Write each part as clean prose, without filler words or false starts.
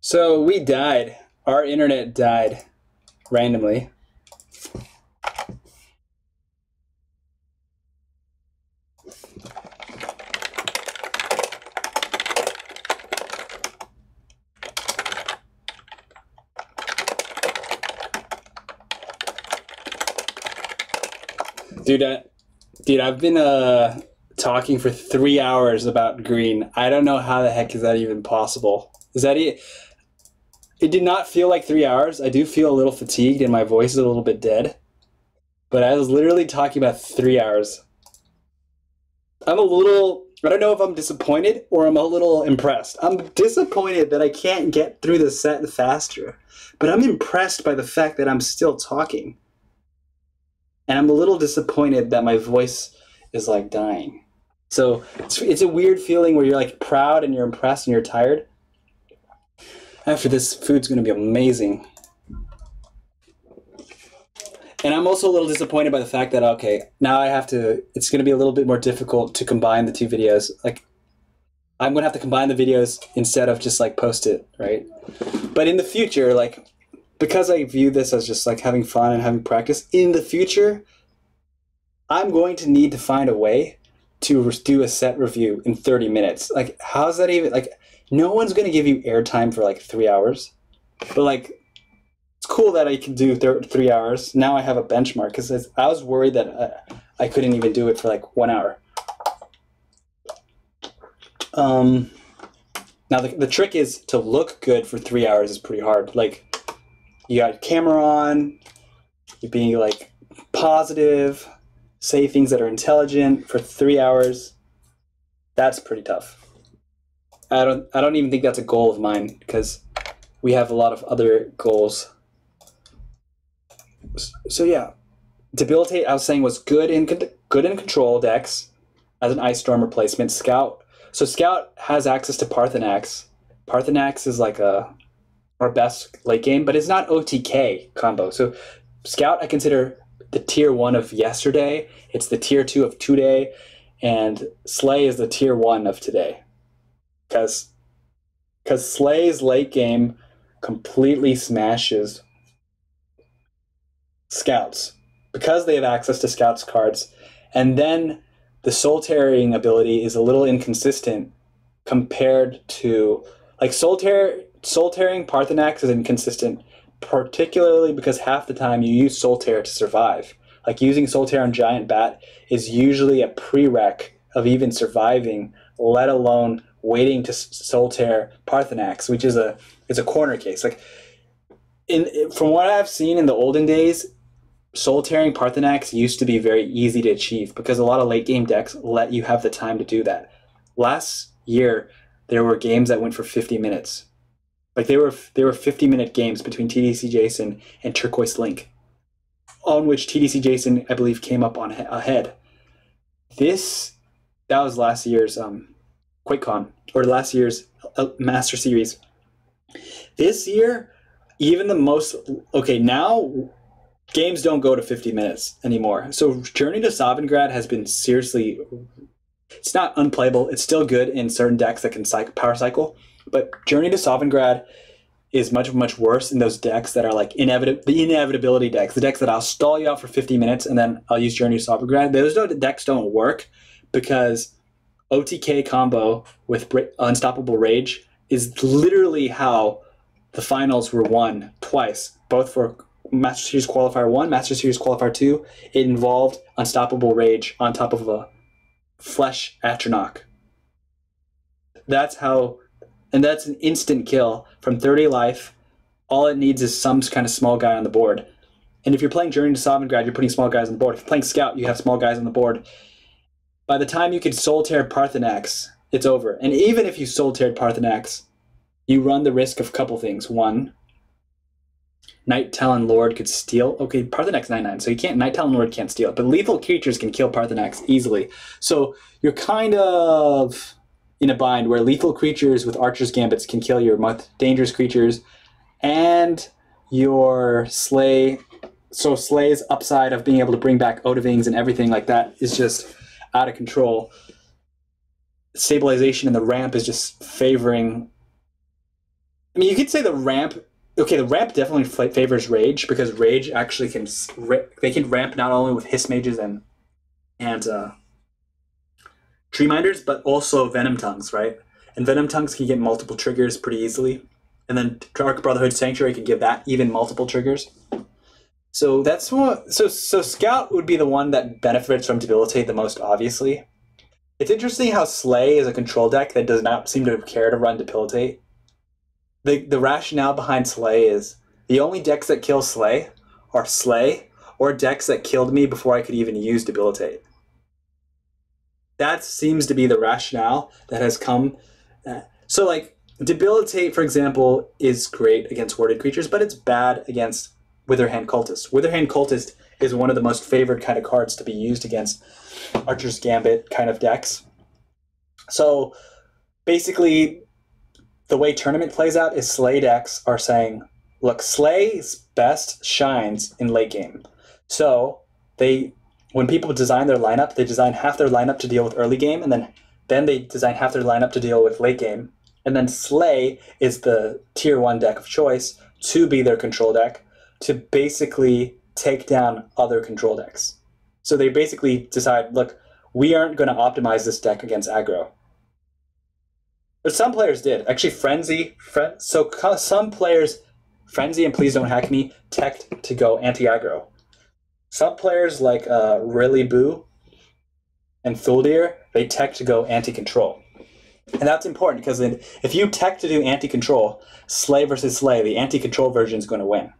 So we died. Our internet died randomly. Dude, I've been talking for 3 hours about green. I don't know how the heck is that even possible. Is that it? It did not feel like 3 hours. I do feel a little fatigued and my voice is a little bit dead. But I was literally talking about 3 hours. I don't know if I'm disappointed or I'm a little impressed. I'm disappointed that I can't get through the set faster. But I'm impressed by the fact that I'm still talking. And I'm a little disappointed that my voice is like dying. So it's a weird feeling where you're like proud and you're impressed and you're tired. After this, food's going to be amazing. And I'm also a little disappointed by the fact that, okay, now it's going to be a little bit more difficult to combine the two videos. Like, I'm going to have to combine the videos instead of just like post it, right? But in the future, like, because I view this as just like having fun and having practice, in the future, I'm going to need to find a way to do a set review in 30 minutes. Like, how's that even, like, no one's going to give you airtime for like 3 hours. But like, it's cool that I can do 3 hours. Now I have a benchmark because I was worried that I couldn't even do it for like 1 hour. Now the trick is to look good for 3 hours is pretty hard. Like, you got your camera on, you're being like positive, say things that are intelligent for 3 hours. That's pretty tough. I don't even think that's a goal of mine because we have a lot of other goals. So yeah, Debilitate, I was saying, was good in control decks as an Ice Storm replacement. Scout. So Scout has access to Parthenax. Parthenax is like our best late game, but it's not OTK combo. So Scout I consider the tier 1 of yesterday. It's the tier 2 of today, and Slay is the tier 1 of today. Because Slay's late game completely smashes Scouts because they have access to Scouts cards, and then the Soul Tearing ability is a little inconsistent compared to like Soul Tearing Parthenax is inconsistent, particularly because half the time you use Soul Tear to survive. Like, using Soul Tear on Giant Bat is usually a prereq of even surviving, let alone waiting to Soul Tear Parthenax, which is a corner case. Like, from what I've seen in the olden days, Soul Tearing Parthenax used to be very easy to achieve because a lot of late game decks let you have the time to do that. Last year, there were games that went for 50 minutes. Like, they were 50-minute games between TDC Jason and Turquoise Link, on which TDC Jason, I believe, came up ahead. That was last year's QuakeCon, or last year's Master Series. This year, even the most... Okay, now games don't go to 50 minutes anymore. So Journey to Savingrad has been seriously... It's not unplayable. It's still good in certain decks that can power cycle. But Journey to Savingrad is much, much worse in those decks that are like the inevitability decks. The decks that I'll stall you out for 50 minutes and then I'll use Journey to Savingrad. Those decks don't work because OTK combo with Unstoppable Rage is literally how the finals were won twice, both for Master Series Qualifier 1, Master Series Qualifier 2. It involved Unstoppable Rage on top of a Flesh Atronach. That's how, and that's an instant kill from 30 life. All it needs is some kind of small guy on the board. And if you're playing Journey to Savingrad, you're putting small guys on the board. If you're playing Scout, you have small guys on the board. By the time you could Soul Tear Parthenax, it's over. And even if you Soul Teared Parthenax, you run the risk of a couple things. One, Night Talon Lord could steal. Okay, Parthenax 9/9, so Night Talon Lord can't steal it, but lethal creatures can kill Parthenax easily. So you're kind of in a bind where lethal creatures with Archer's Gambits can kill your most dangerous creatures, and your Slay. So Slay's upside of being able to bring back Odavings and everything like that is just out of control. Stabilization in the ramp is just favoring I mean, you could say the ramp. Okay, the ramp definitely favors Rage because Rage actually can they can ramp not only with Hiss Mages and Tree Minders, but also Venom Tongues, right? And Venom Tongues can get multiple triggers pretty easily, and then Dark Brotherhood Sanctuary can give that even multiple triggers. So that's what. So Scout would be the one that benefits from Debilitate the most, obviously. It's interesting how Slay is a control deck that does not seem to care to run Debilitate. The rationale behind Slay is the only decks that kill Slay are Slay or decks that killed me before I could even use Debilitate. That seems to be the rationale that has come. So, like, Debilitate, for example, is great against warded creatures, but it's bad against Witherhand Cultist. Witherhand Cultist is one of the most favored kind of cards to be used against Archer's Gambit kind of decks. So, basically, the way Tournament plays out is Slay decks are saying, look, Slay's best shines in late game. So, when people design their lineup, they design half their lineup to deal with early game, and then they design half their lineup to deal with late game. And then Slay is the tier 1 deck of choice to be their control deck to basically take down other control decks. So they basically decide, look, we aren't going to optimize this deck against aggro. But some players did. Actually, some players, Frenzy and Please Don't Hack Me, teched to go anti-aggro. Some players like Really Boo and Thuldir, they tech to go anti-control. And that's important because if you tech to do anti-control, Slay versus Slay, the anti-control version is going to win.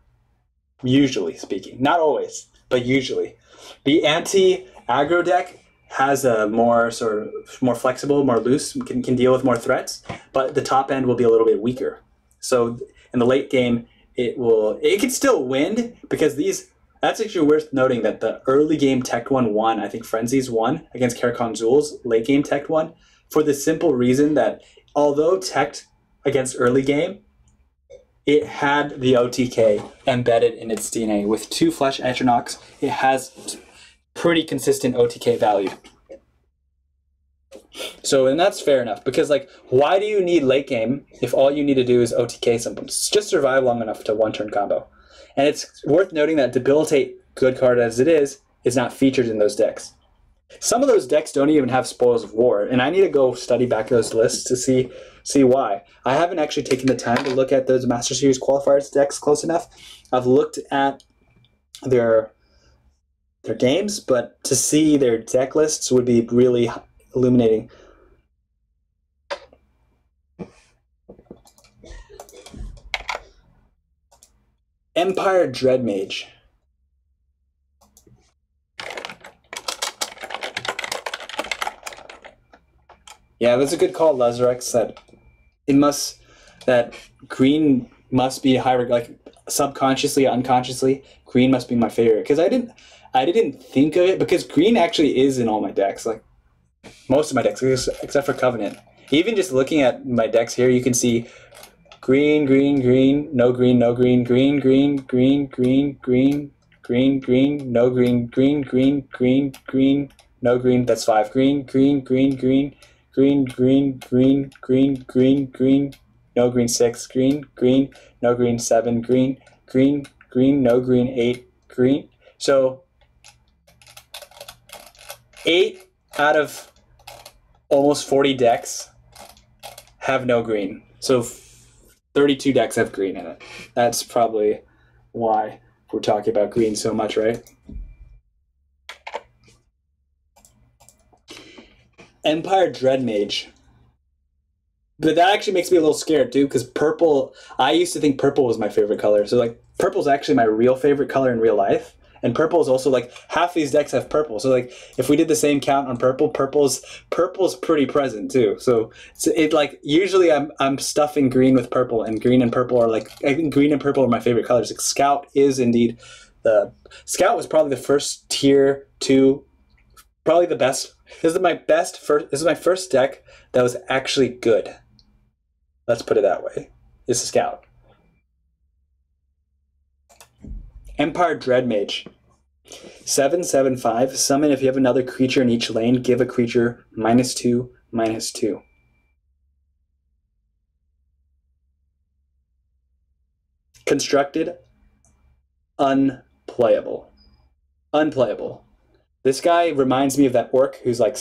Usually speaking. Not always, but usually. The anti-aggro deck has a more flexible, more loose, can deal with more threats, but the top end will be a little bit weaker. So in the late game, it can still win because that's actually worth noting that the early game tech one won. I think Frenzy's won against Karakhan Zul's late game tech one for the simple reason that although teched against early game, it had the OTK embedded in its DNA. With 2 Flesh Atronachs, it has pretty consistent OTK value. So, and that's fair enough, because, like, why do you need late game if all you need to do is OTK something? Just survive long enough to 1-turn combo. And it's worth noting that Debilitate, good card as it is not featured in those decks. Some of those decks don't even have Spoils of War, and I need to go study back those lists to see why. I haven't actually taken the time to look at those Master Series qualifiers decks close enough. I've looked at their games, but to see their deck lists would be really illuminating. Empire Dreadmage. Yeah, that's a good call, Lazarex. That green must be high, like subconsciously, unconsciously, green must be my favorite because I didn't think of it because green actually is in all my decks, like most of my decks except for Covenant. Even just looking at my decks here, you can see green, green, green, no green, no green, green, green, green, green, green, green, green, no green, green, green, green, green, no green. That's 5. Green, green, green, green. Green, green, green, green, green, green, no green 6, green, green, no green 7, green, green, green, no green 8, green. So 8 out of almost 40 decks have no green. So 32 decks have green in it. That's probably why we're talking about green so much, right? Empire Dreadmage. But that actually makes me a little scared too, because purple, I used to think purple was my favorite color. So like purple's actually my real favorite color in real life. And purple is also like half these decks have purple. So like if we did the same count on purple's pretty present too. So it like usually I'm stuffing green with purple, and green and purple are like, I think green and purple are my favorite colors. Like Scout is indeed Scout was probably the first tier 2, probably the best. This is my first deck that was actually good. Let's put it that way. It's a Scout. Empire Dreadmage. 7/7/5. Summon if you have another creature in each lane, give a creature -2/-2. Constructed, unplayable. Unplayable. This guy reminds me of that orc who's like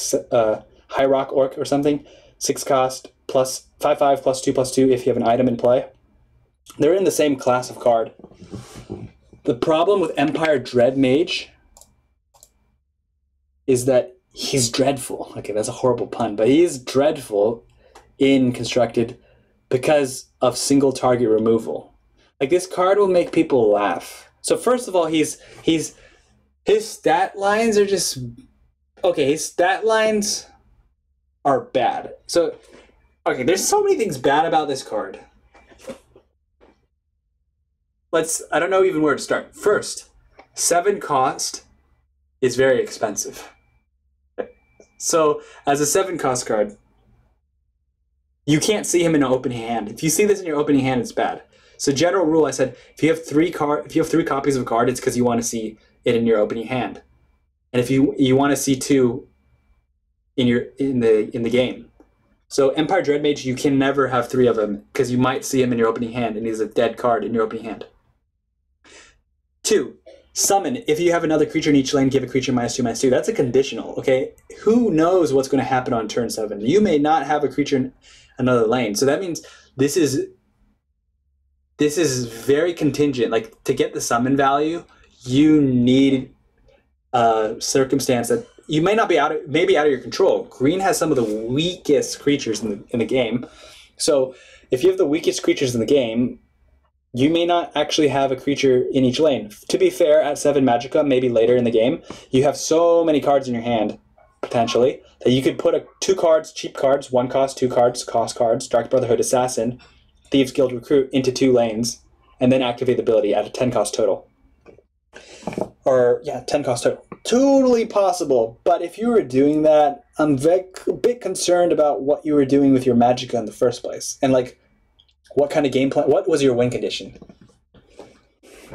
High Rock Orc or something. 6 cost, plus 5/5, +2/+2 if you have an item in play. They're in the same class of card. The problem with Empire Dread Mage is that he's dreadful. Okay, that's a horrible pun, but he is dreadful in Constructed because of single target removal. Like, this card will make people laugh. So first of all, his stat lines are just okay. His stat lines are bad. So okay, there's so many things bad about this card. I don't know even where to start. First, 7 cost is very expensive. So as a 7 cost card, you can't see him in an opening hand. If you see this in your opening hand, it's bad. So general rule, I said, if you have 3 copies of a card, it's because you want to see it in your opening hand. And if you want to see 2 in the game. So Empire Dread Mage, you can never have 3 of them because you might see him in your opening hand and he's a dead card in your opening hand. 2, summon. If you have another creature in each lane, give a creature -2/-2. That's a conditional, okay? Who knows what's going to happen on turn 7? You may not have a creature in another lane. So that means this is very contingent. Like, to get the summon value, you need a circumstance that you may not be out of your control. Green has some of the weakest creatures in the game. So if you have the weakest creatures in the game, you may not actually have a creature in each lane. To be fair, at 7 Magicka, maybe later in the game, you have so many cards in your hand, potentially, that you could put 2 cards, cheap cards, 1 cost, 2 cards, cost cards, Dark Brotherhood Assassin, Thieves Guild Recruit into 2 lanes, and then activate the ability at a 10 cost total. Or, yeah, 10 cost total. Totally possible, but if you were doing that, I'm a bit concerned about what you were doing with your Magicka in the first place. And, like, what kind of game plan? What was your win condition?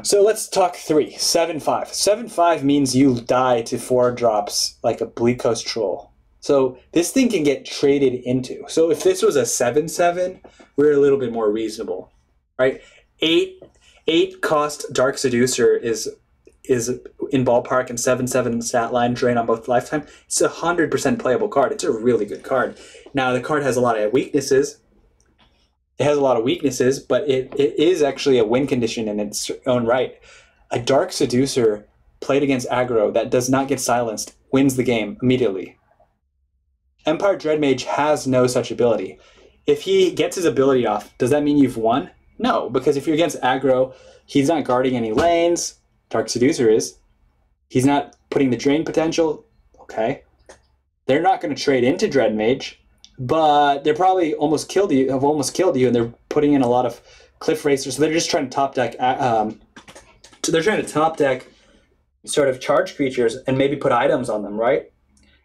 So let's talk 3. 7/5. 7/5 means you die to 4 drops like a Bleak Coast Troll. So this thing can get traded into. So if this was a 7/7, we're a little bit more reasonable, right? 8 cost Dark Seducer is in ballpark, and 7/7 stat line, drain on both lifetime. It's a 100% playable card. It's a really good card. Now the card has a lot of weaknesses. But it is actually a win condition in its own right. A Dark Seducer played against aggro that does not get silenced wins the game immediately. Empire Dread Mage has no such ability. If he gets his ability off, does that mean you've won? No, because if you're against aggro, he's not guarding any lanes. Dark Seducer is. He's not putting the drain potential. Okay. They're not going to trade into Dread Mage, but they're probably have almost killed you, and they're putting in a lot of Cliff Racers. So they're just trying to top deck. They're trying to top deck sort of charge creatures and maybe put items on them, right?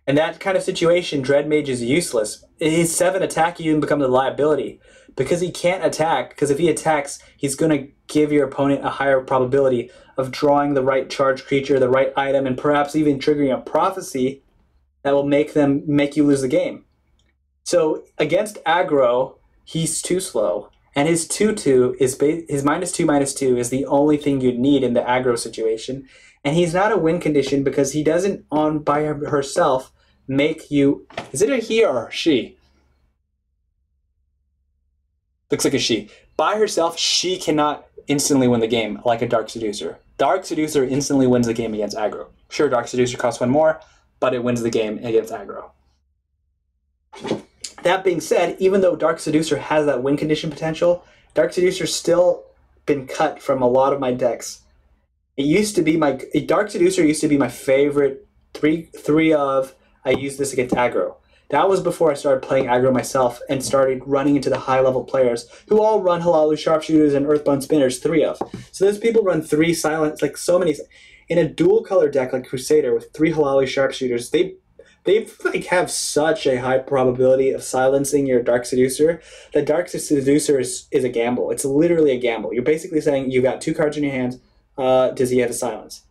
In that kind of situation, Dread Mage is useless. His 7 attack you and becomes a liability because he can't attack. Because if he attacks, he's going to give your opponent a higher probability of drawing the right charge creature, the right item, and perhaps even triggering a prophecy that will make you lose the game. So against aggro, he's too slow, and his 2/2 is his -2/-2 is the only thing you'd need in the aggro situation, and he's not a win condition because he doesn't by herself make you. Is it a he or she? Looks like a she. By herself, she cannot instantly win the game like a Dark Seducer. Dark Seducer instantly wins the game against aggro. Sure, Dark Seducer costs 1 more, but it wins the game against aggro. That being said, even though Dark Seducer has that win condition potential, Dark Seducer's still been cut from a lot of my decks. Dark Seducer used to be my favorite three of. I used this against aggro. That was before I started playing aggro myself and started running into the high-level players who all run Halalu Sharpshooters and Earthbound Spinners, 3 of. So those people run 3 silence, like so many. In a dual-color deck like Crusader with 3 Halalu Sharpshooters, they like have such a high probability of silencing your Dark Seducer that Dark Seducer is a gamble. It's literally a gamble. You're basically saying you've got 2 cards in your hand. Does he have a silence?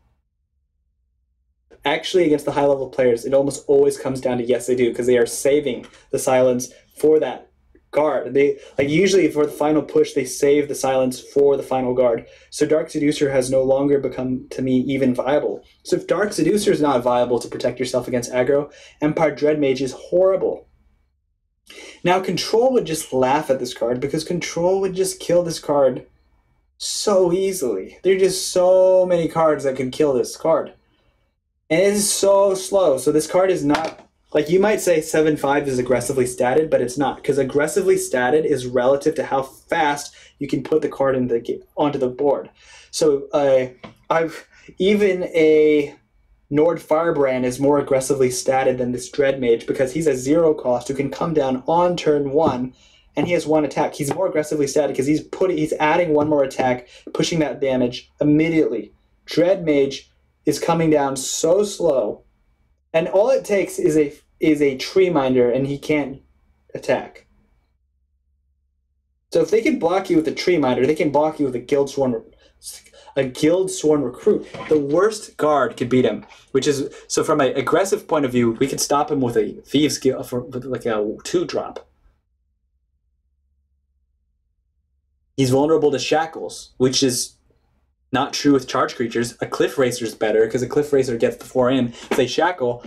Actually, against the high-level players, it almost always comes down to yes, they do, because they are saving the silence for that guard. They like usually for the final push they save the silence for the final guard. So Dark Seducer has no longer become to me even viable. So if Dark Seducer is not viable to protect yourself against aggro, Empire Dreadmage is horrible. Now Control would just laugh at this card because Control would just kill this card so easily. There are just so many cards that can kill this card. And it is so slow. So this card is not, like you might say 7/5 is aggressively statted, but it's not, because aggressively statted is relative to how fast you can put the card onto the board. So even a Nord Firebrand is more aggressively statted than this Dread Mage because he's a 0 cost who can come down on turn 1 and he has 1 attack. He's more aggressively statted because he's adding 1 more attack, pushing that damage immediately. Dread Mage is coming down so slow, and all it takes is a Tree Minder and he can't attack. So if they can block you with a Tree Minder, they can block you with a Guildsworn Recruit. The worst guard could beat him, which is, so from an aggressive point of view, we could stop him with a Thieves Guild, with like a 2-drop. He's vulnerable to Shackles, which is not true with charge creatures. A Cliff Racer is better because a Cliff Racer gets the 4 in. If they Shackle,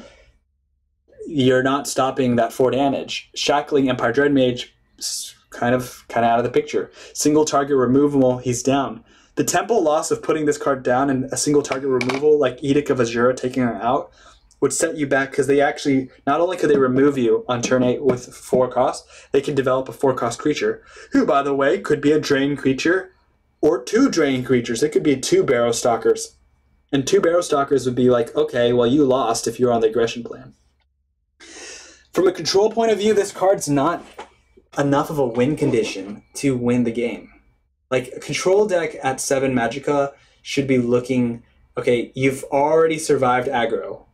you're not stopping that 4 damage. Shackling Empire Dreadmage is kind of out of the picture. Single target removable, he's down. The tempo loss of putting this card down and a single target removal, like Edict of Azure taking her out, would set you back because they actually, not only could they remove you on turn 8 with 4 cost, they can develop a 4-cost creature, who, by the way, could be a Drain creature or 2 Drain creatures. It could be 2 Barrow Stalkers. And 2 Barrow Stalkers would be like, okay, well, you lost if you're on the aggression plan. From a control point of view, this card's not enough of a win condition to win the game. Like, a control deck at 7 Magicka should be looking, okay, you've already survived aggro.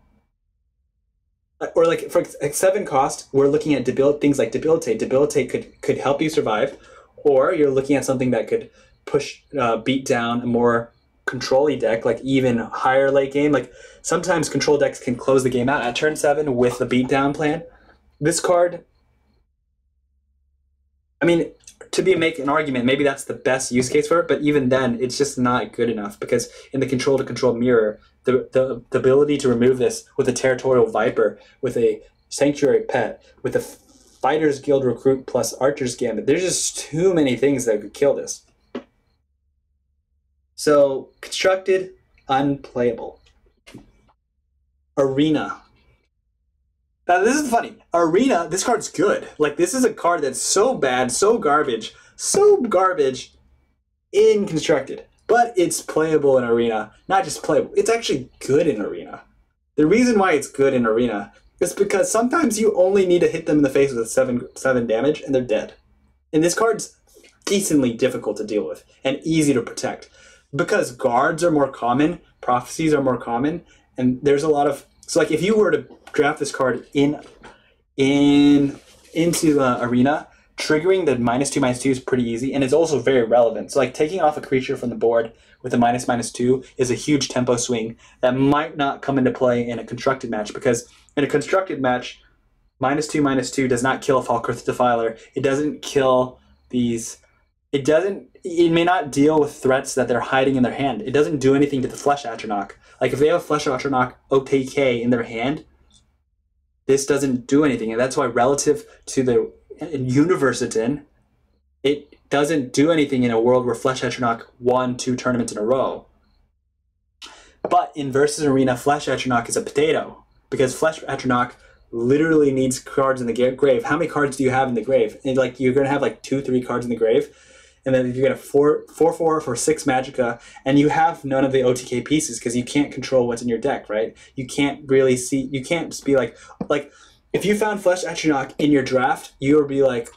Or like, for 7 cost, we're looking at things like Debilitate. Debilitate could help you survive, or you're looking at something that could beat down a more control-y deck, like even higher late game. Like, sometimes control decks can close the game out at turn 7 with the beatdown plan. This card, I mean, to make an argument, maybe that's the best use case for it, but even then, it's just not good enough, because in the control-to-control mirror, the ability to remove this with a Territorial Viper, with a Sanctuary Pet, with a Fighters Guild Recruit plus Archer's Gambit, there's just too many things that could kill this. So, constructed, unplayable. Arena. Now, this is funny. Arena, this card's good. Like, this is a card that's so bad, so garbage in Constructed. But it's playable in Arena. Not just playable, it's actually good in Arena. The reason why it's good in Arena is because sometimes you only need to hit them in the face with 7 damage and they're dead. And this card's decently difficult to deal with and easy to protect. Because guards are more common, prophecies are more common, and there's a lot of... So, like, if you were to draft this card into Arena, triggering the -2/-2 is pretty easy, and it's also very relevant. So, like, taking off a creature from the board with a -2 is a huge tempo swing that might not come into play in a constructed match, because in a constructed match, -2/-2 does not kill a Falkirth Defiler. It doesn't kill these... It may not deal with threats that they're hiding in their hand. It doesn't do anything to the Flesh Atronach. Like, if they have a Flesh Atronach OTK in their hand, this doesn't do anything. And that's why, relative to the universe it's in, it doesn't do anything in a world where Flesh Atronach won 2 tournaments in a row. But in Versus Arena, Flesh Atronach is a potato, because Flesh Atronach literally needs cards in the grave. How many cards do you have in the grave? And, like, you're going to have like 2-3 cards in the grave. And then you're going to 4/4 for 6 Magicka, and you have none of the OTK pieces because you can't control what's in your deck, right? You can't really see, you can't just be like if you found Flesh Atronach in your draft, you would be like,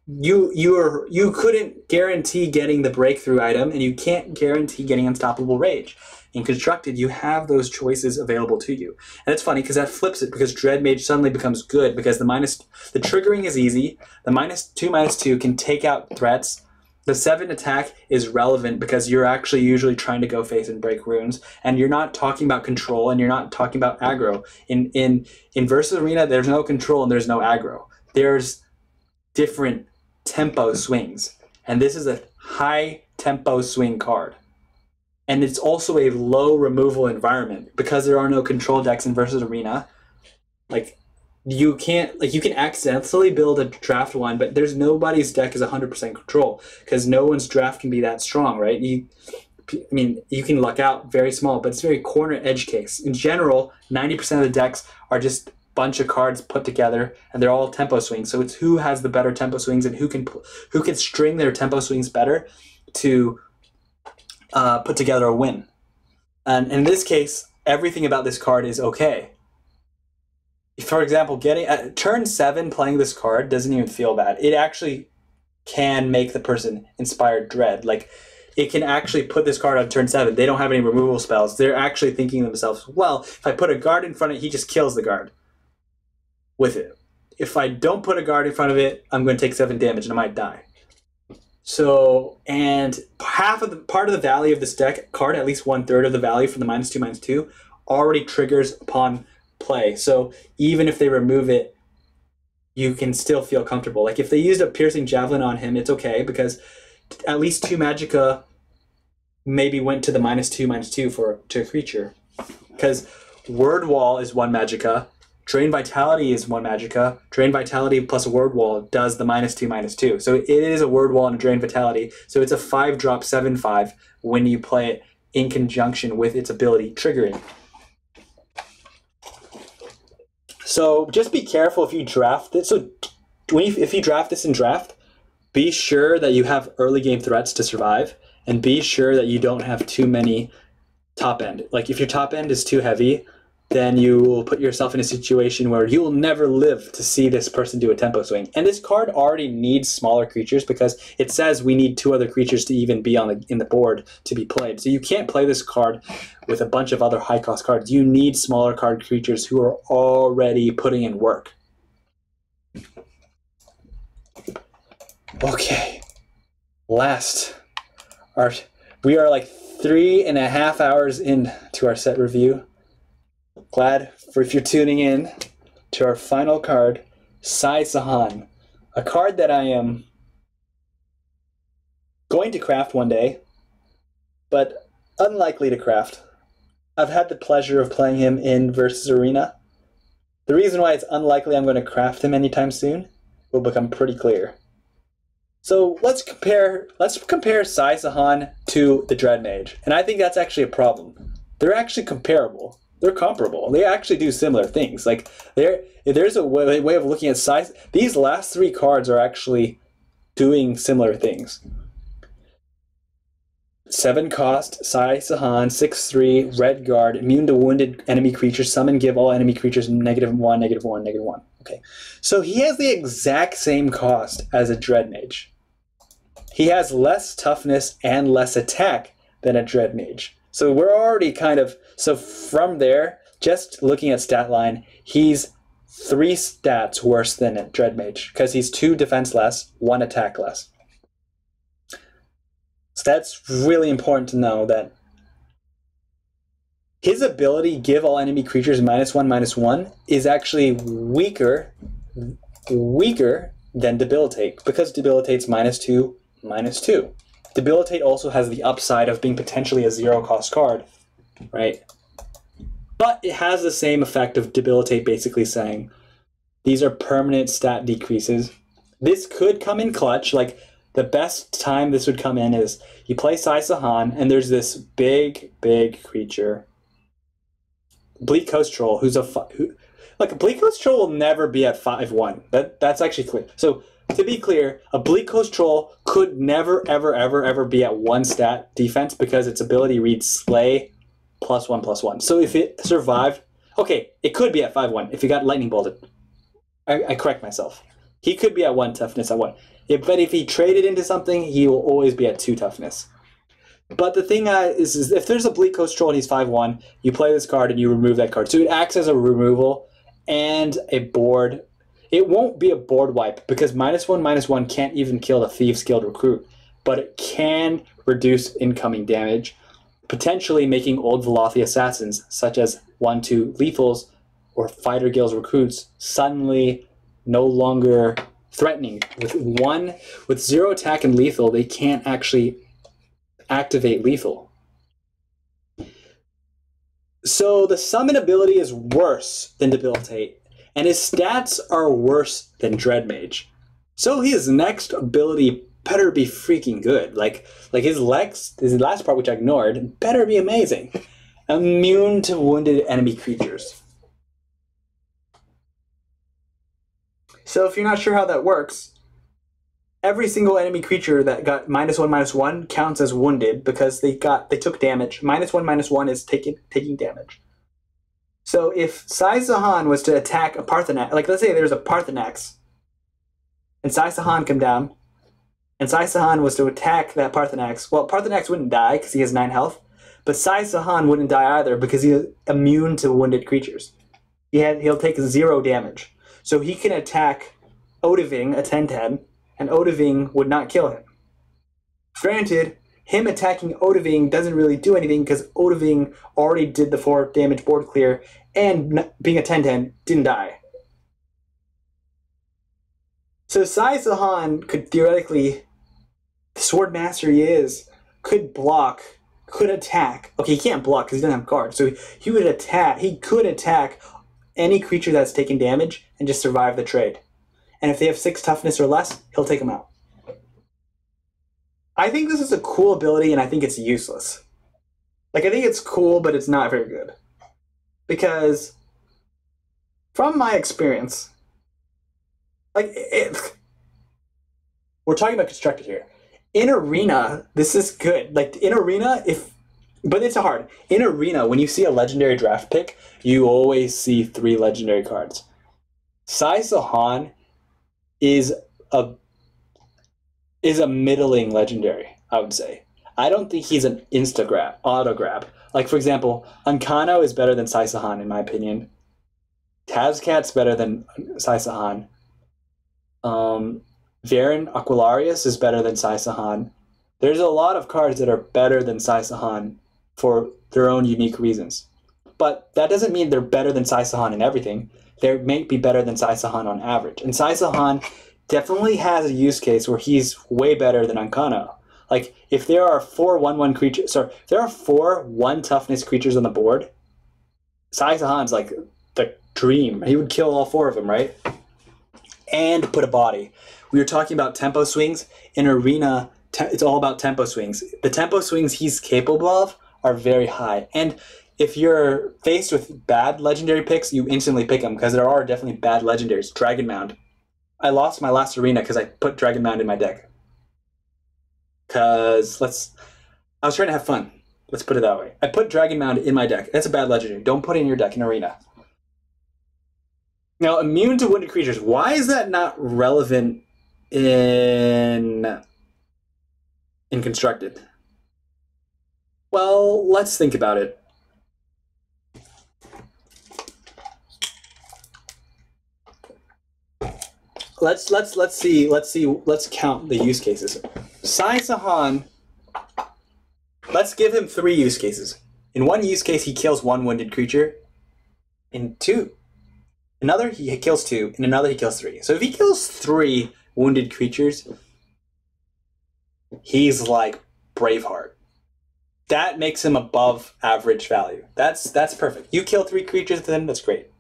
you couldn't guarantee getting the breakthrough item, and you can't guarantee getting Unstoppable Rage. In Constructed, you have those choices available to you. And it's funny because that flips it, because Dread Mage suddenly becomes good because the triggering is easy, the -2/-2 can take out threats. The 7 attack is relevant because you're actually usually trying to go face and break runes, and you're not talking about control, and you're not talking about aggro. In Versus Arena, there's no control and there's no aggro. There's different tempo swings. And this is a high tempo swing card. And it's also a low removal environment because there are no control decks in Versus Arena. Like, you can accidentally build a draft one, but there's nobody's deck is 100% control because no one's draft can be that strong, right? You can luck out very small, but it's very corner edge case. In general, 90% of the decks are just a bunch of cards put together, and they're all tempo swings. So it's who has the better tempo swings and who can string their tempo swings better to put together a win. And in this case, everything about this card is okay. For example, getting at turn 7 playing this card doesn't even feel bad. It actually can make the person inspired dread. Like, it can actually put this card on turn 7. They don't have any removal spells. They're actually thinking to themselves, well, if I put a guard in front of it, he just kills the guard with it. If I don't put a guard in front of it, I'm going to take 7 damage and I might die. So, and part of the value of this deck card, at least 1/3 of the value from the -2/2, already triggers upon play. So even if they remove it, you can still feel comfortable. Like if they used a Piercing Javelin on him, it's okay because at least 2 Magicka maybe went to the -2/2 to a creature. Because Word Wall is 1 Magicka, Drain Vitality is 1 Magicka. Drain Vitality plus a Word Wall does the -2/2. So it is a Word Wall and a Drain Vitality. So it's a 5-drop 7/5 when you play it in conjunction with its ability triggering. So just be careful if you draft it. So if you draft this in draft, be sure that you have early game threats to survive, and be sure that you don't have too many top end. Like if your top end is too heavy, then you will put yourself in a situation where you will never live to see this person do a tempo swing. And this card already needs smaller creatures because it says we need 2 other creatures to even be in the board to be played. So you can't play this card with a bunch of other high cost cards. You need smaller card creatures who are already putting in work. Okay, we are like 3.5 hours into our set review. Glad if you're tuning in to our final card, Sai Sahan, a card that I am going to craft one day, but unlikely to craft. I've had the pleasure of playing him in Versus Arena. The reason why it's unlikely I'm going to craft him anytime soon will become pretty clear. So let's compare Sai Sahan to the Dread Mage, and I think that's actually a problem. They're actually comparable. They're comparable. They actually do similar things. Like there's a way of looking at size. These last 3 cards are actually doing similar things. 7 cost, Sai Sahan, 6/3, red guard, immune to wounded enemy creatures, summon, give all enemy creatures -1, -1, -1. Okay. So he has the exact same cost as a Dread Mage. He has less toughness and less attack than a Dread Mage. So we're already so from there, just looking at stat line, he's 3 stats worse than a Dread Mage because he's 2 defense less, 1 attack less. So that's really important to know that his ability, give all enemy creatures -1/-1, is actually weaker than Debilitate because Debilitate's -2/-2. Debilitate also has the upside of being potentially a 0-cost card, right? But it has the same effect of Debilitate basically saying, these are permanent stat decreases. This could come in clutch. Like, the best time this would come in is you play Sai Sahan, and there's this big creature, Bleak Coast Troll, a Bleak Coast Troll will never be at 5/1. That's actually clear. So, to be clear, a Bleak Coast Troll could never, ever be at 1 stat defense because its ability reads Slay +1/+1. So if it survived, okay, it could be at 5/1 if he got Lightning Bolted. I correct myself. He could be at 1 toughness at 1. But if he traded into something, he will always be at 2 toughness. But the thing is if there's a Bleak Coast Troll and he's 5/1, you play this card and you remove that card. So it acts as a removal and a board. It won't be a board wipe because -1/-1 can't even kill the Thieves Guild recruit, but it can reduce incoming damage, potentially making old Velothi assassins, such as 1/2 lethals or Fighter Guild's recruits, suddenly no longer threatening. With 0 attack and lethal, they can't actually activate lethal. So the summon ability is worse than Debilitate, and his stats are worse than Dread Mage. So his next ability better be freaking good. Like his last part, which I ignored, better be amazing. Immune to wounded enemy creatures. So if you're not sure how that works, every single enemy creature that got -1/-1 counts as wounded because they took damage. -1/-1 is taking damage. So if Sai Sahan was to attack a Parthenax, like let's say there's a Parthenax, and Sai Sahan come down, and Sai Sahan was to attack that Parthenax, well, Parthenax wouldn't die because he has 9 health, but Sai Sahan wouldn't die either because he is immune to wounded creatures. He'll take 0 damage. So he can attack Odiving, a 10/10, and Odiving would not kill him. Granted, him attacking Odiving doesn't really do anything because Odiving already did the 4 damage board clear, and being a 10/10 didn't die. So Sai Sahan could theoretically, the sword master he is, could block, could attack. Okay, he can't block because he doesn't have guard. So he could attack any creature that's taken damage and just survive the trade. And if they have 6 toughness or less, he'll take them out. I think this is a cool ability, and I think it's useless. Like, I think it's cool, but it's not very good. Because, from my experience, like, we're talking about constructed here. In Arena, this is good. Like, in Arena, but it's hard. In Arena, when you see a legendary draft pick, you always see 3 legendary cards. Sai Sahan is a middling legendary, I would say. I don't think he's an auto grab. Like, for example, Unkano is better than Sai Sahan, in my opinion. Tazcat's better than Sai Sahan. Varen Aquilarius is better than Sai Sahan. There's a lot of cards that are better than Sai Sahan for their own unique reasons. But that doesn't mean they're better than Sai Sahan in everything. They may be better than Sai Sahan on average. And Sai Sahan definitely has a use case where he's way better than Unkano. Like, if there are 4 1/1 creatures, sorry, if there are 4 1 toughness creatures on the board, Sai Sahan's like the dream. He would kill all 4 of them, right? And put a body. We were talking about tempo swings. In Arena, it's all about tempo swings. The tempo swings he's capable of are very high. And if you're faced with bad legendary picks, you instantly pick them because there are definitely bad legendaries. Dragon Mound. I lost my last Arena because I put Dragon Mound in my deck. Because I was trying to have fun. Let's put it that way. I put Dragon Mound in my deck. That's a bad legendary. Don't put it in your deck in Arena. Now, immune to wounded creatures. Why is that not relevant in Constructed? Well, let's think about it. Let's count the use cases. Sai Sahan, let's give him 3 use cases. In 1 use case, he kills 1 wounded creature. In another, he kills 2. In another, he kills 3. So if he kills 3 wounded creatures, he's like Braveheart. That makes him above average value. That's perfect. You kill 3 creatures with him, that's great.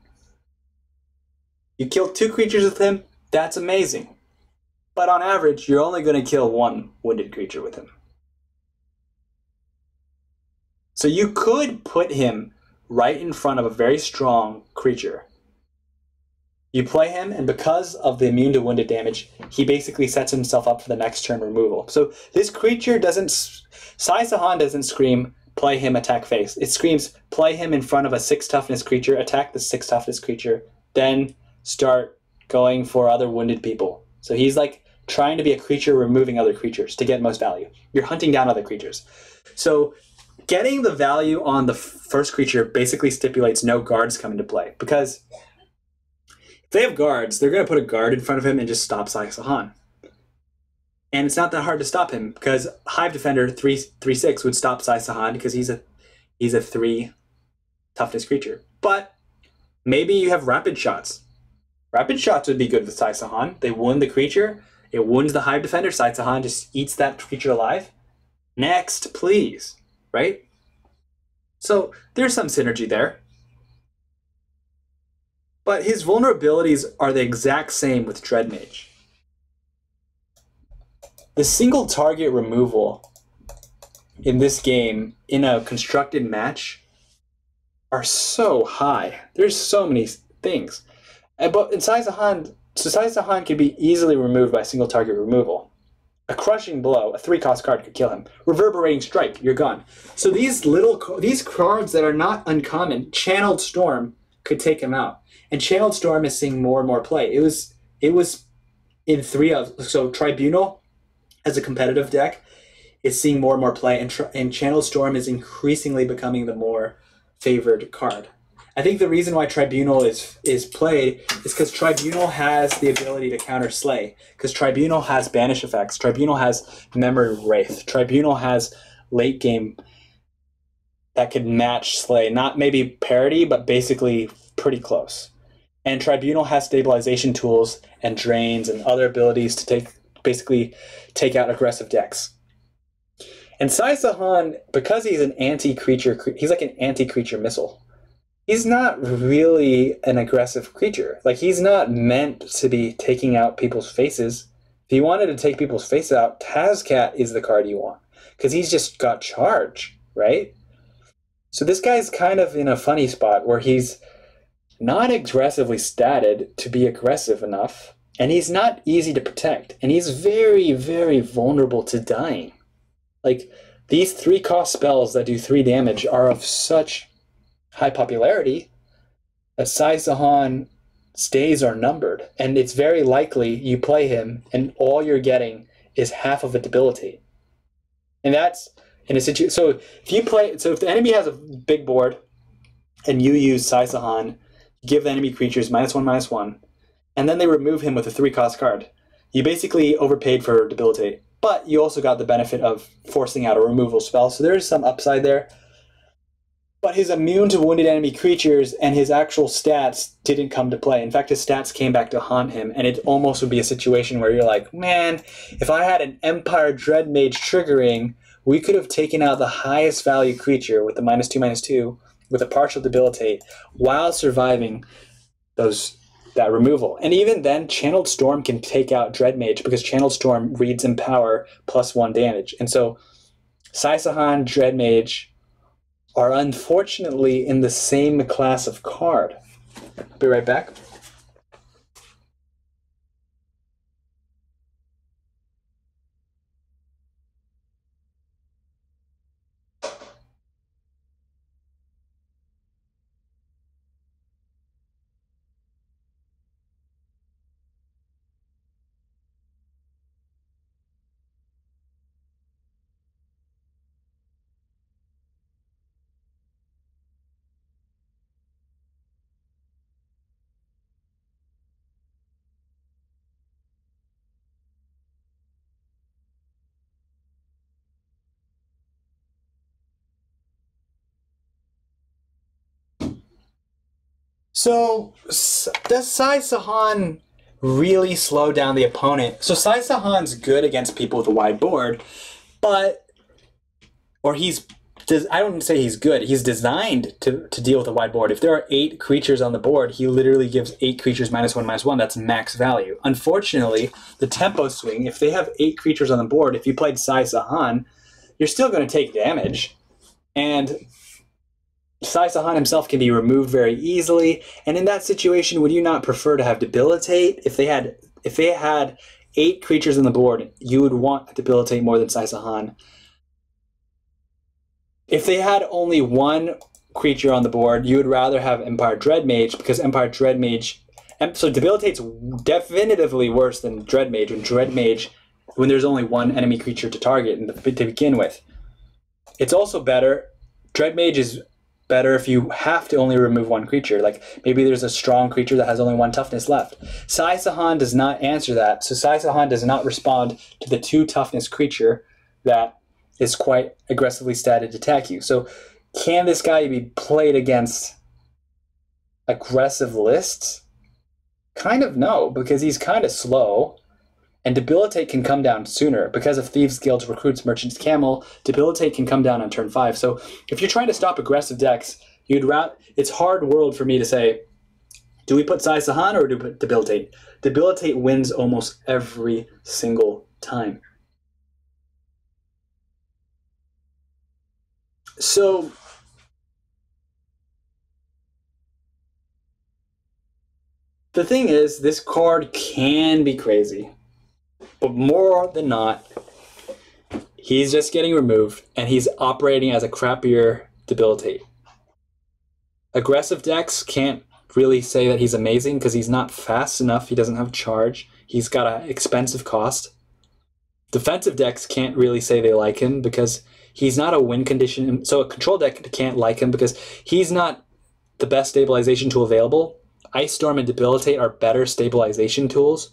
You kill 2 creatures with him, that's amazing. But on average, you're only going to kill 1 wounded creature with him. So you could put him right in front of a very strong creature. You play him, and because of the immune to wounded damage, he basically sets himself up for the next turn removal. So this creature doesn't... Sai Sahan doesn't scream, play him, attack face. It screams, play him in front of a 6 toughness creature, attack the 6 toughness creature, then start going for other wounded people. So he's like trying to be a creature removing other creatures to get most value. You're hunting down other creatures. So getting the value on the first creature basically stipulates no guards come into play, because if they have guards, they're going to put a guard in front of him and just stop Sai Sahan. And it's not that hard to stop him, because Hive Defender 3/6 would stop Sai Sahan because he's a 3 toughness creature. But maybe you have rapid shots. Rapid shots would be good with Sai Sahan. They wound the creature. It wounds the Hive Defender. Sai Sahan just eats that creature alive. Next, please. Right? So there's some synergy there. But his vulnerabilities are the exact same with Dread Mage. The single target removal in this game, in a constructed match, are so high. There's so many things. But in Sai Sahan, Sai Sahan can be easily removed by single target removal. A crushing blow, a 3-cost card could kill him. Reverberating strike, you're gone. So these cards that are not uncommon, Channeled Storm could take him out. And Channeled Storm is seeing more and more play. It was in so Tribunal as a competitive deck is seeing more and more play, and Channeled Storm is increasingly becoming the more favored card. I think the reason why Tribunal is played is because Tribunal has the ability to counter Slay, because Tribunal has banish effects, Tribunal has Memory Wraith, Tribunal has late game that could match Slay, not maybe parity, but basically pretty close. And Tribunal has stabilization tools and drains and other abilities to basically take out aggressive decks. And Sai Sahan, because he's an anti-creature, he's like an anti-creature missile. He's not really an aggressive creature. Like, he's not meant to be taking out people's faces. If you wanted to take people's faces out, Tazcat is the card you want, because he's just got charge, right? So this guy's kind of in a funny spot where he's not aggressively statted to be aggressive enough, and he's not easy to protect, and he's very, very vulnerable to dying. Like, these 3-cost spells that do 3 damage are of such high popularity that Sai Sahan stays are numbered, and it's very likely you play him and all you're getting is half of a debilitate. And that's in a situation. So if the enemy has a big board and you use Sai Sahan, give the enemy creatures -1/-1, and then they remove him with a 3-cost card, you basically overpaid for debilitate, but you also got the benefit of forcing out a removal spell, so there's some upside there. But he's immune to wounded enemy creatures, and his actual stats didn't come to play. In fact, his stats came back to haunt him, and it almost would be a situation where you're like, man, if I had an Empire Dread Mage triggering, we could have taken out the highest value creature with the -2/-2 with a partial debilitate while surviving that removal. And even then, Channeled Storm can take out Dread Mage because Channeled Storm reads Empower +1 damage. And so Sai Sahan, Dread Mage are unfortunately in the same class of card. I'll be right back. So, does Sai Sahan really slow down the opponent? So Sai Sahan's good against people with a wide board, I don't say he's good. He's designed to deal with a wide board. If there are 8 creatures on the board, he literally gives 8 creatures -1/-1. That's max value. Unfortunately, the tempo swing, if they have 8 creatures on the board, if you played Sai Sahan, you're still going to take damage. And Sai Sahan himself can be removed very easily, and in that situation, would you not prefer to have debilitate? If they had 8 creatures on the board, you would want debilitate more than Sai Sahan. If they had only 1 creature on the board, you would rather have Empire Dread Mage, because Empire Dread Mage, so debilitate's definitively worse than Dread Mage. When there's only 1 enemy creature to target to begin with, it's also better. Dread Mage is better if you have to only remove 1 creature. Like, maybe there's a strong creature that has only 1 toughness left. Sai Sahan does not answer that. So Sai Sahan does not respond to the 2 toughness creature that is quite aggressively statted to attack you. So can this guy be played against aggressive lists? Kind of no, because he's kind of slow. And Debilitate can come down sooner. Because of Thieves Guild, Recruits, Merchants, Camel, Debilitate can come down on turn 5. So if you're trying to stop aggressive decks, it's hard world for me to say, do we put Sai Sahan or do we put Debilitate? Debilitate wins almost every single time. So the thing is, this card can be crazy. But more than not, he's just getting removed, and he's operating as a crappier Debilitate. Aggressive decks can't really say that he's amazing because he's not fast enough. He doesn't have charge. He's got an expensive cost. Defensive decks can't really say they like him because he's not a win condition. So a control deck can't like him because he's not the best stabilization tool available. Ice Storm and Debilitate are better stabilization tools.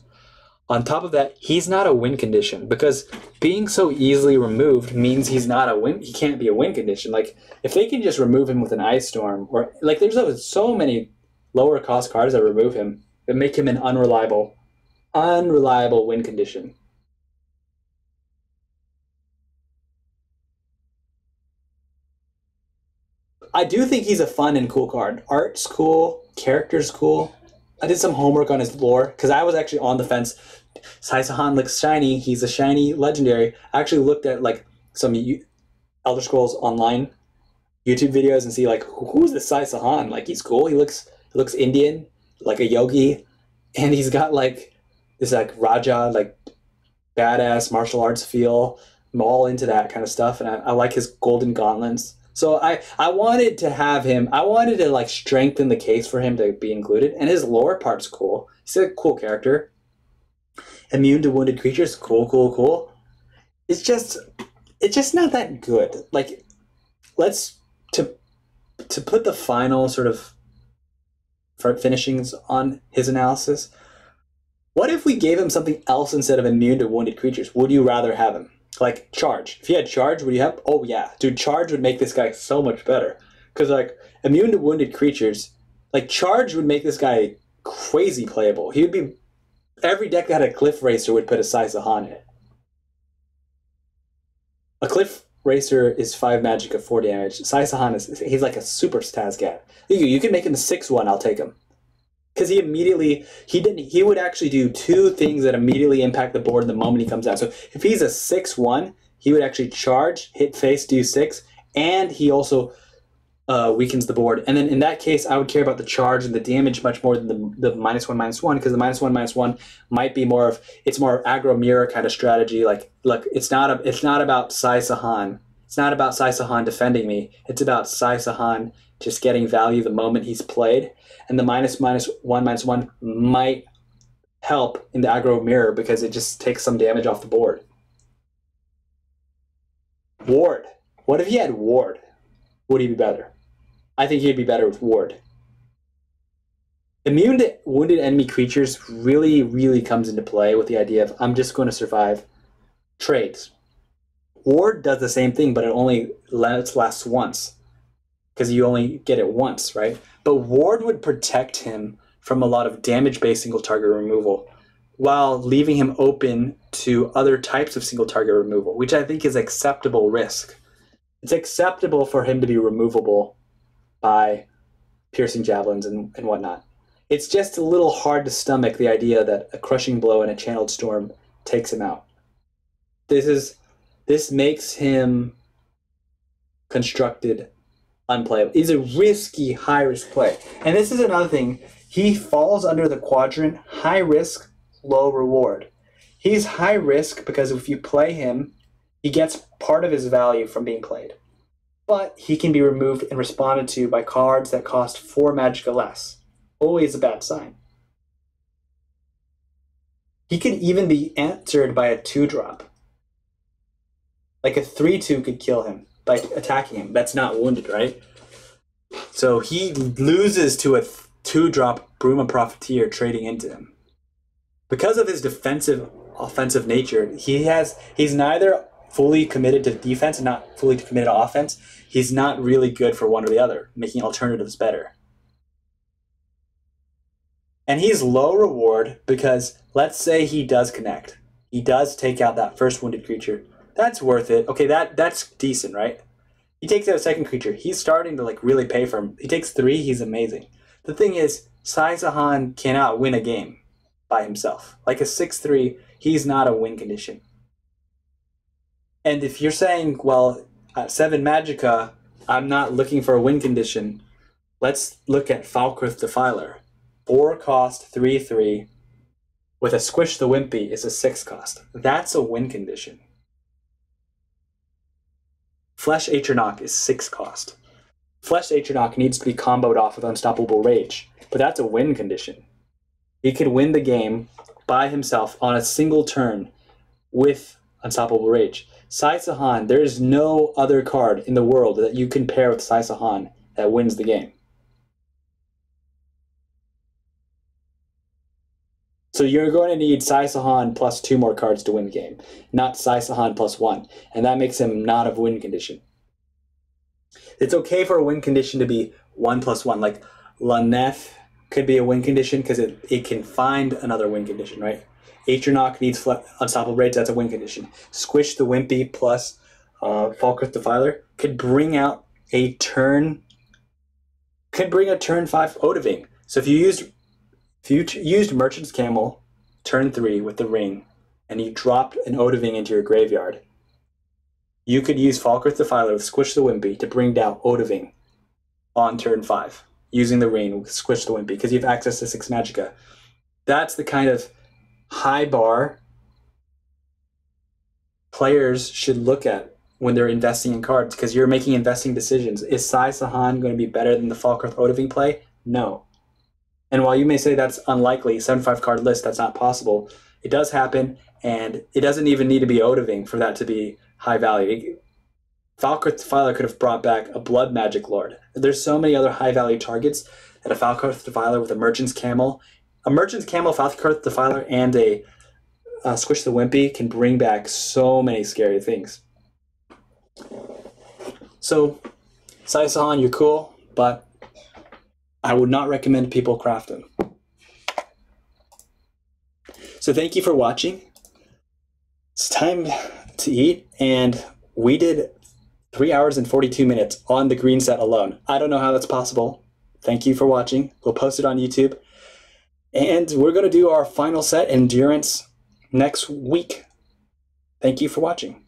On top of that, he's not a win condition because being so easily removed means he's not a win. He can't be a win condition. Like if they can just remove him with an Ice Storm, or like there's so many lower cost cards that remove him that make him an unreliable win condition. I do think he's a fun and cool card. Art's cool, character's cool. I did some homework on his lore because I was actually on the fence. Sai Sahan looks shiny. He's a shiny legendary. I actually looked at like some Elder Scrolls Online YouTube videos and see like who's this Sai Sahan? Like he's cool. He looks Indian, like a yogi, and he's got like this like Raja like badass martial arts feel. I'm all into that kind of stuff, and I like his golden gauntlets. So I wanted to have him. I wanted to like strengthen the case for him to be included, and his lore part's cool. He's a cool character. Immune to wounded creatures, cool. It's just not that good. Like, let's to put the final sort of finishings on his analysis. What if we gave him something else instead of immune to wounded creatures? Would you rather have him? Like charge. If he had charge, would you have? Oh yeah, dude, charge would make this guy so much better. Because like immune to wounded creatures, like charge would make this guy crazy playable. He would be every deck that had a Cliff Racer would put a Sai Sahan in it. A Cliff Racer is 5 magic of 4 damage. Sai Sahan he's like a super Stazgat. You can make him a 6/1. I'll take him. Because he would actually do 2 things that immediately impact the board the moment he comes out. So if he's a 6/1, he would actually charge, hit face, do 6, and he also weakens the board. And then in that case, I would care about the charge and the damage much more than the -1/-1, because the -1/-1 might be more of aggro mirror kind of strategy. Like, look, it's not about Sai Sahan. It's not about Sai Sahan defending me. It's about Sai Sahan just getting value the moment he's played. And the -1/-1 might help in the aggro mirror because it just takes some damage off the board. Ward. What if he had Ward? Would he be better? I think he'd be better with Ward. Immune to wounded enemy creatures really, really comes into play with the idea of I'm just going to survive trades. Ward does the same thing, but it only lasts once. Because you only get it once, right? But Ward would protect him from a lot of damage-based single-target removal while leaving him open to other types of single-target removal, which I think is acceptable risk. It's acceptable for him to be removable by piercing javelins and whatnot. It's just a little hard to stomach the idea that a crushing blow and a channeled storm takes him out. This makes him constructed unplayable. He's a risky, high-risk play. And this is another thing. He falls under the quadrant high risk, low reward. He's high risk because if you play him, he gets part of his value from being played. But he can be removed and responded to by cards that cost 4 magic or less. Always a bad sign. He could even be answered by a 2-drop. Like a 3/2 could kill him by attacking him. That's not wounded, right? So he loses to a 2-drop Bruma Profiteer trading into him. Because of his offensive nature, he's neither fully committed to defense and not fully committed to offense. He's not really good for one or the other, making alternatives better. And he's low reward because let's say he does connect. He does take out that first wounded creature. That's worth it. Okay, that's decent, right? He takes out a second creature. He's starting to like really pay for him. He takes 3, he's amazing. The thing is, Sai-Sahan cannot win a game by himself. Like a 6-3, he's not a win condition. And if you're saying, well, at 7 Magicka, I'm not looking for a win condition, let's look at Falkirth Defiler. 4 cost, 3/3, with a Squish the Wimpy is a 6 cost. That's a win condition. Flesh Atronach is 6 cost. Flesh Atronach needs to be comboed off with Unstoppable Rage, but that's a win condition. He could win the game by himself on a single turn with Unstoppable Rage. Sai-Sahan, there is no other card in the world that you can pair with Sai-Sahan that wins the game. So you're going to need Sai-Sahan plus 2 more cards to win the game, not Sai-Sahan plus 1, and that makes him not a win condition. It's okay for a win condition to be 1+1, like Laneth could be a win condition because it can find another win condition, right? Atronach needs Unstoppable Rage, that's a win condition. Squish the Wimpy plus Falkirth Defiler could bring out a turn 5 Odahviing. So if you used Merchant's Camel turn 3 with the ring, and you dropped an Odahviing into your graveyard, you could use Falkirth Defiler with Squish the Wimpy to bring down Odahviing on turn 5, using the ring with Squish the Wimpy, because you have access to 6 Magicka. That's the kind of high bar players should look at when they're investing in cards, because you're making investing decisions. Is Sai-Sahan going to be better than the Falkirth Odahviing play? No. And while you may say that's unlikely, 7-5 card list, that's not possible, it does happen, and it doesn't even need to be Odahviing for that to be high value. Falkirth Defiler could have brought back a Blood Magic Lord. There's so many other high value targets that a Falkirth Defiler with a Merchant's Camel, Falkirth Defiler, and a Squish the Wimpy can bring back so many scary things. So, Sai-Sahan, you're cool, but I would not recommend people craft them. So thank you for watching. It's time to eat, and we did 3 hours and 42 minutes on the green set alone. I don't know how that's possible. Thank you for watching. We'll post it on YouTube. And we're going to do our final set, Endurance, next week. Thank you for watching.